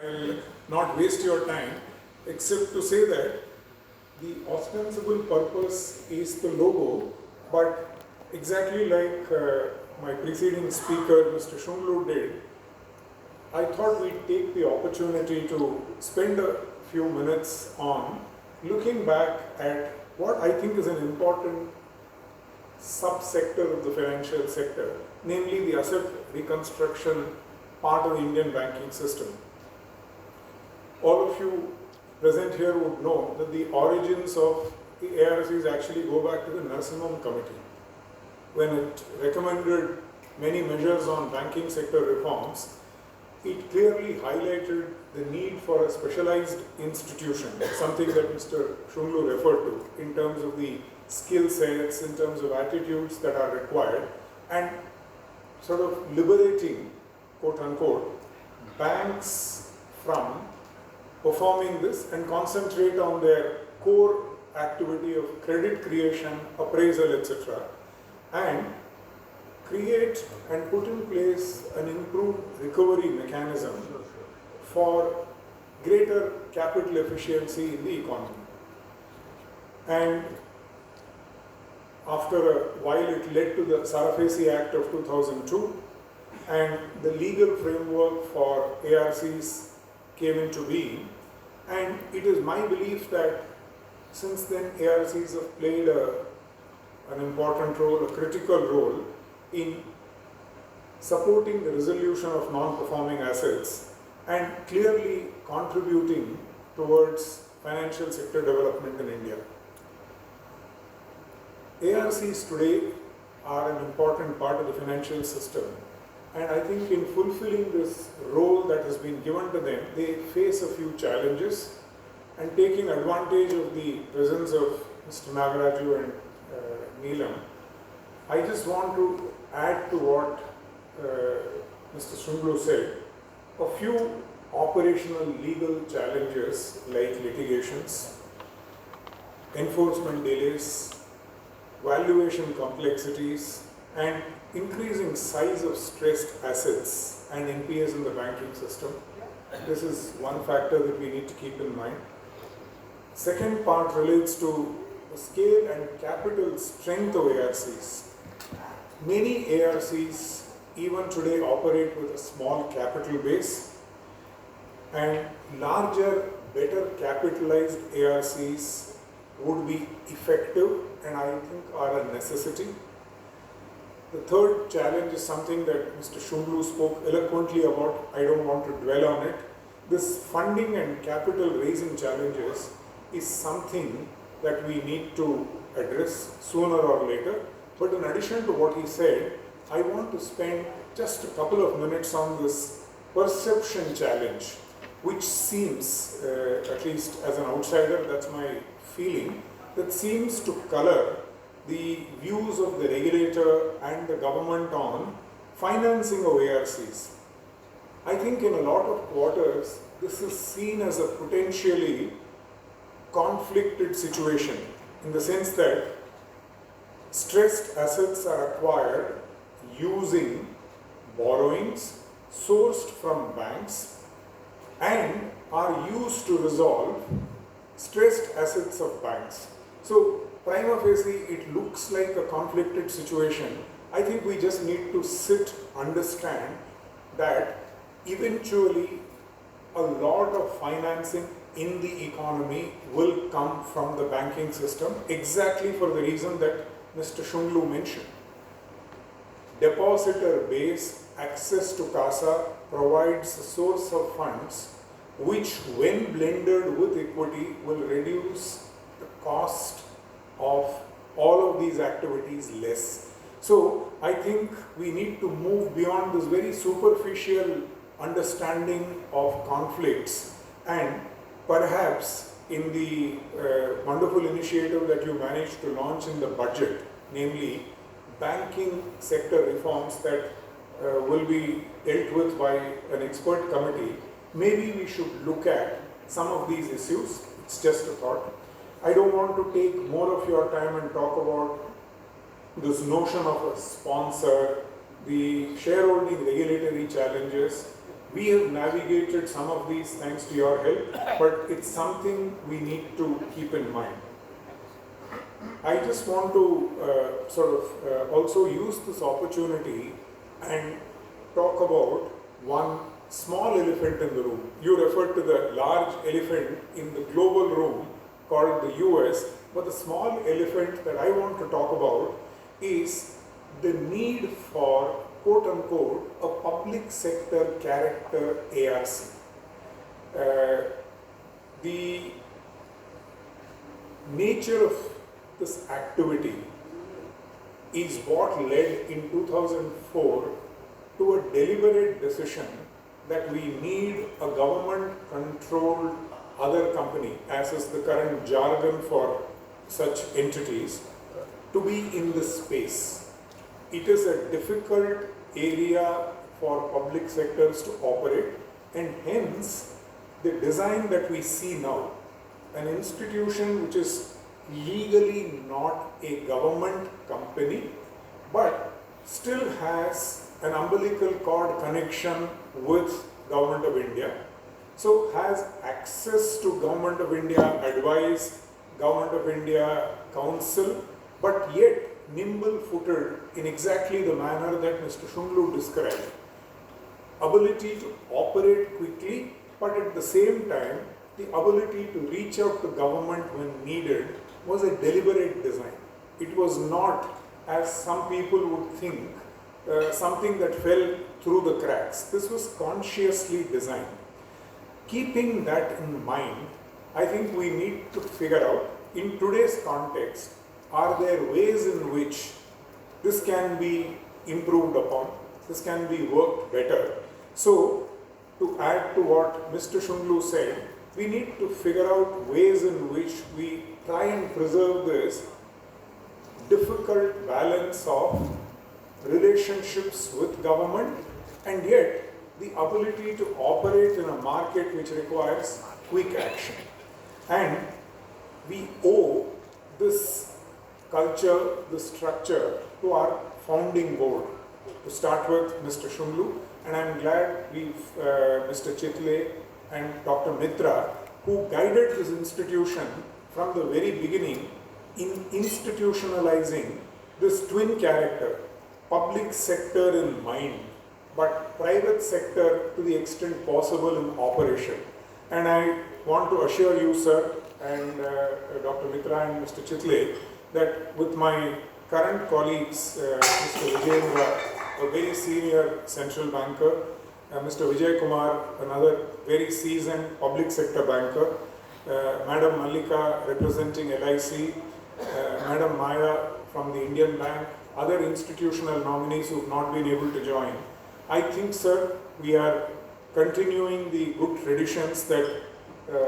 I'll not waste your time except to say that the ostensible purpose is the logo, but exactly like my preceding speaker, Mr. Shunglu, did, I thought we'd take the opportunity to spend a few minutes on looking back at what I think is an important subsector of the financial sector, namely the asset reconstruction part of the Indian banking system. All of you present here would know that the origins of the ARCs actually go back to the Narasimhan Committee, when it recommended many measures on banking sector reforms. It clearly highlighted the need for a specialized institution, something that Mr. Shunglu referred to, in terms of the skill sets, in terms of attitudes that are required, and sort of liberating, quote unquote, banks from performing this and concentrate on their core activity of credit creation, appraisal, etc., and create and put in place an improved recovery mechanism for greater capital efficiency in the economy. And after a while, it led to the Sarfaisi Act of 2002, and the legal framework for ARCs came into being. And it is my belief that since then ARCs have played an important role, a critical role in supporting the resolution of non-performing assets and clearly contributing towards financial sector development in India. ARCs today are an important part of the financial system, and I think in fulfilling this role that has been given to them, they face a few challenges, and taking advantage of the presence of Mr. Nagaraju and Neelam, I just want to add to what Mr. Shunglu said, a few operational legal challenges like litigations, enforcement delays, valuation complexities, and increasing size of stressed assets and NPAs in the banking system. This is one factor that we need to keep in mind. Second part relates to the scale and capital strength of ARCs. Many ARCs even today operate with a small capital base, and larger, better capitalized ARCs would be effective and I think are a necessity. The third challenge is something that Mr. Shunglu spoke eloquently about. I don't want to dwell on it. This funding and capital raising challenges is something that we need to address sooner or later. But in addition to what he said, I want to spend just a couple of minutes on this perception challenge, which seems, at least as an outsider, that's my feeling, that seems to color the views of the regulator and the government on financing of ARCs. I think in a lot of quarters, this is seen as a potentially conflicted situation, in the sense that stressed assets are acquired using borrowings sourced from banks and are used to resolve stressed assets of banks. So prima facie, it looks like a conflicted situation. I think we just need to understand that eventually a lot of financing in the economy will come from the banking system, exactly for the reason that Mr. Shunglu mentioned. Depositor base access to CASA provides a source of funds which, when blended with equity, will reduce the cost of all of these activities less. So I think we need to move beyond this very superficial understanding of conflicts, and perhaps in the wonderful initiative that you managed to launch in the budget, namely banking sector reforms that will be dealt with by an expert committee, maybe we should look at some of these issues. It's just a thought. I don't want to take more of your time and talk about this notion of a sponsor, the shareholding regulatory challenges, We have navigated some of these thanks to your help, but it's something we need to keep in mind. I just want to also use this opportunity and talk about one small elephant in the room. You referred to the large elephant in the global room called the US, but the small elephant that I want to talk about is the need for, quote unquote, a public sector character ARC. The nature of this activity is what led in 2004 to a deliberate decision that we need a government-controlled other company, as is the current jargon for such entities, to be in this space. It is a difficult area for public sectors to operate, and hence the design that we see now, an institution which is legally not a government company, but still has an umbilical cord connection with Government of India, so has access to Government of India advice, Government of India counsel, but yet nimble-footed in exactly the manner that Mr. Shunglu described. Ability to operate quickly, but at the same time, the ability to reach out to government when needed was a deliberate design. It was not, as some people would think, something that fell through the cracks. This was consciously designed. Keeping that in mind, I think we need to figure out, in today's context, are there ways in which this can be improved upon, this can be worked better. So, to add to what Mr. Shunglu said, we need to figure out ways in which we try and preserve this difficult balance of relationships with government and yet the ability to operate in a market which requires quick action. And we owe this culture, this structure to our founding board, to start with Mr. Shunglu, and I'm glad Mr. Chitle and Dr. Mitra, who guided this institution from the very beginning in institutionalizing this twin character, public sector in mind, but private sector to the extent possible in operation. And I want to assure you, sir, and Dr. Mitra and Mr. Chitle, that with my current colleagues, Mr. Vijayendra, a very senior central banker, Mr. Vijay Kumar, another very seasoned public sector banker, Madam Mallika representing LIC, Madam Maya from the Indian Bank, other institutional nominees who have not been able to join. I think, sir, we are continuing the good traditions that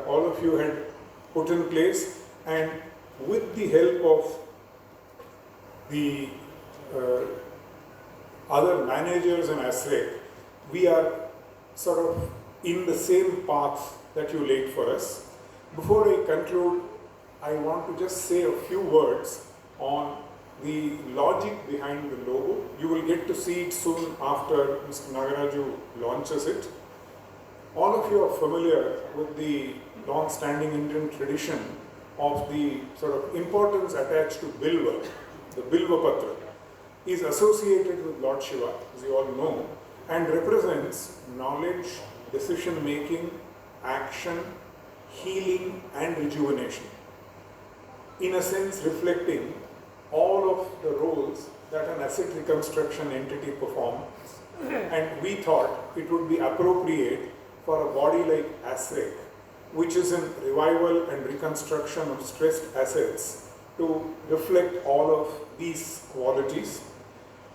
all of you had put in place, and with the help of the other managers in Asrec, we are sort of in the same path that you laid for us. Before I conclude, I want to just say a few words on the logic behind the logo. You will get to see it soon after Mr. Nagaraju launches it. All of you are familiar with the long-standing Indian tradition of the sort of importance attached to Bilva. The Bilva Patra is associated with Lord Shiva, as you all know, and represents knowledge, decision-making, action, healing and rejuvenation. In a sense, reflecting all of the roles that an asset reconstruction entity performs, and we thought it would be appropriate for a body like Asrec, which is in revival and reconstruction of stressed assets, to reflect all of these qualities.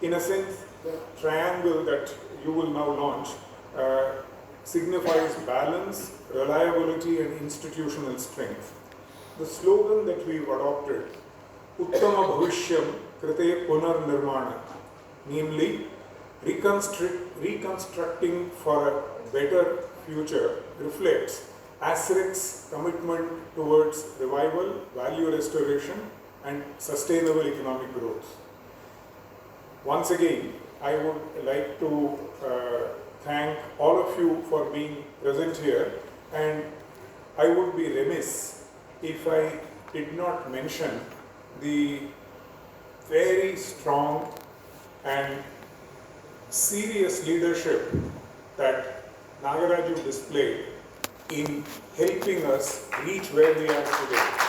In a sense, the triangle that you will now launch signifies balance, reliability and institutional strength. The slogan that we've adopted, Uttama Bhavishyam Krite Punar Nirmana, namely reconstructing for a better future, reflects Asrec's commitment towards revival, value restoration and sustainable economic growth. Once again, I would like to thank all of you for being present here, and I would be remiss if I did not mention the very strong and serious leadership that Nagaraju displayed in helping us reach where we are today.